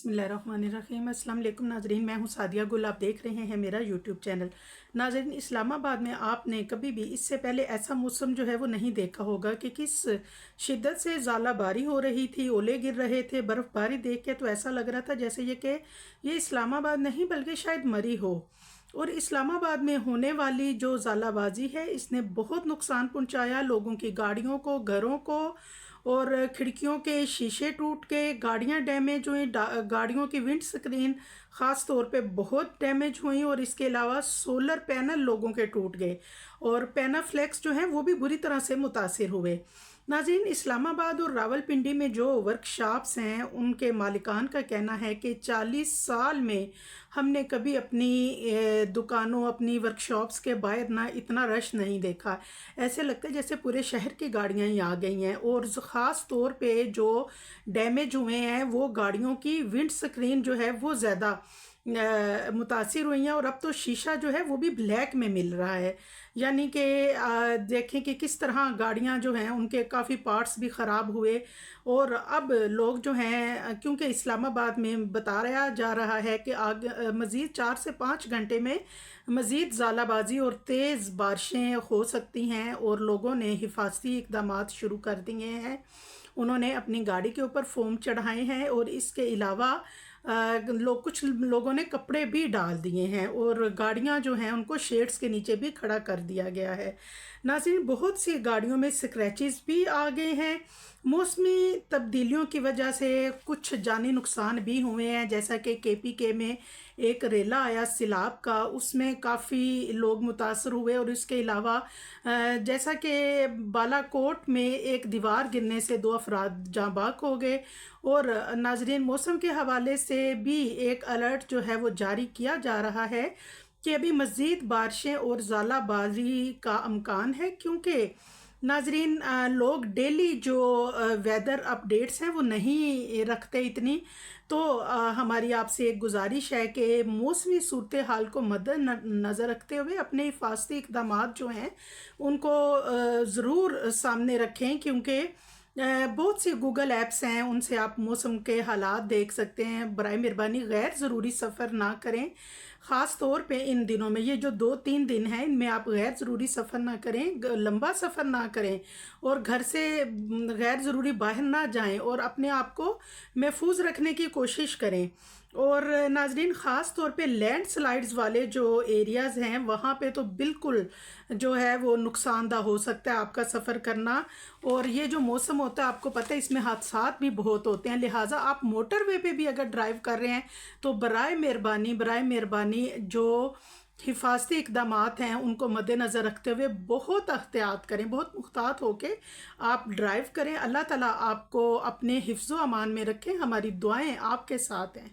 बिस्मिल्लाहिर्रहमानिर्रहीम। अस्सलाम वालेकुम नाजरीन, मैं हूं सादिया गुल। आप देख रहे हैं मेरा यूट्यूब चैनल। नाजरीन, इस्लामाबाद में आपने कभी भी इससे पहले ऐसा मौसम जो है वो नहीं देखा होगा कि किस शिद्दत से ज़ालाबारी हो रही थी, ओले गिर रहे थे। बर्फ़बारी देख के तो ऐसा लग रहा था जैसे ये इस्लामाबाद नहीं बल्कि शायद मरी हो। और इस्लामाबाद में होने वाली जो ज़ालाबाजी है इसने बहुत नुकसान पहुंचाया लोगों की गाड़ियों को, घरों को, और खिड़कियों के शीशे टूट के, गाड़ियां डैमेज हुई, गाड़ियों की विंड स्क्रीन ख़ास तौर पे बहुत डैमेज हुई। और इसके अलावा सोलर पैनल लोगों के टूट गए और पैनाफ्लेक्स जो हैं वो भी बुरी तरह से मुतासिर हुए। नाज़रीन, इस्लामाबाद और रावलपिंडी में जो वर्कशॉप्स हैं उनके मालिकान का कहना है कि 40 साल में हमने कभी अपनी दुकानों, अपनी वर्कशॉप्स के बाहर ना इतना रश नहीं देखा। ऐसे लगता है जैसे पूरे शहर की गाड़ियां ही आ गई हैं। और ख़ास तौर पे जो डैमेज हुए हैं वो गाड़ियों की विंड स्क्रीन जो है वो ज़्यादा मुतासिर हुई हैं। और अब तो शीशा जो है वो भी ब्लैक में मिल रहा है, यानी कि देखें कि किस तरह गाड़ियां जो हैं उनके काफ़ी पार्ट्स भी ख़राब हुए। और अब लोग जो हैं, क्योंकि इस्लामाबाद में बताया जा रहा है कि आगे मज़ीद 4 से 5 घंटे में मज़ीद ज़ालाबाजी और तेज़ बारिशें हो सकती हैं। और लोगों ने हिफाजती इक़दामात शुरू कर दिए हैं। उन्होंने अपनी गाड़ी के ऊपर फोम चढ़ाए हैं और इसके अलावा कुछ लोगों ने कपड़े भी डाल दिए हैं और गाड़ियां जो हैं उनको शेड्स के नीचे भी खड़ा कर दिया गया है। नाज़रीन, बहुत सी गाड़ियों में स्क्रैचेस भी आ गए हैं। मौसमी तब्दीलियों की वजह से कुछ जानी नुकसान भी हुए हैं, जैसा कि KPK में एक रेला आया सिलाब का, उसमें काफ़ी लोग मुतासर हुए। और इसके अलावा जैसा कि बालाकोट में एक दीवार गिरने से 2 अफराद जाँ बाग हो गए। और नाजरीन, मौसम के हवाले से भी एक अलर्ट जो है वो जारी किया जा रहा है कि अभी मज़ीद बारिशें और ज़ालाबारी का अमकान है, क्योंकि नाजरीन लोग डेली जो वेदर अपडेट्स हैं वो नहीं रखते इतनी। तो हमारी आपसे एक गुजारिश है कि मौसमी सूरत हाल को मद्देनज़र रखते हुए अपने हिफाजती इक़दामात जो हैं उनको ज़रूर सामने रखें, क्योंकि बहुत सी गूगल ऐप्स हैं उनसे आप मौसम के हालात देख सकते हैं। बराए मेहरबानी गैर ज़रूरी सफ़र ना करें। ख़ास तौर पे इन दिनों में, ये जो 2-3 दिन हैं, इनमें आप गैर ज़रूरी सफ़र ना करें, लंबा सफ़र ना करें और घर से गैर ज़रूरी बाहर ना जाएं और अपने आप को महफूज रखने की कोशिश करें। और नाजरीन, ख़ास तौर पे लैंड स्लाइड्स वाले जो एरियाज़ हैं वहाँ पे तो बिल्कुल जो है वो नुकसानदा हो सकता है आपका सफ़र करना। और ये जो मौसम होता है आपको पता है इसमें हादसात भी बहुत होते हैं, लिहाजा आप मोटरवे पे भी अगर ड्राइव कर रहे हैं तो बराए मेहरबानी जो हिफाजती इक़दामात हैं उनको मद्देनज़र रखते हुए बहुत एहतियात करें, बहुत मुहतात होके आप ड्राइव करें। अल्लाह ताला आपको अपने हिफ्ज़ो अमान में रखें। हमारी दुआएं आपके साथ हैं।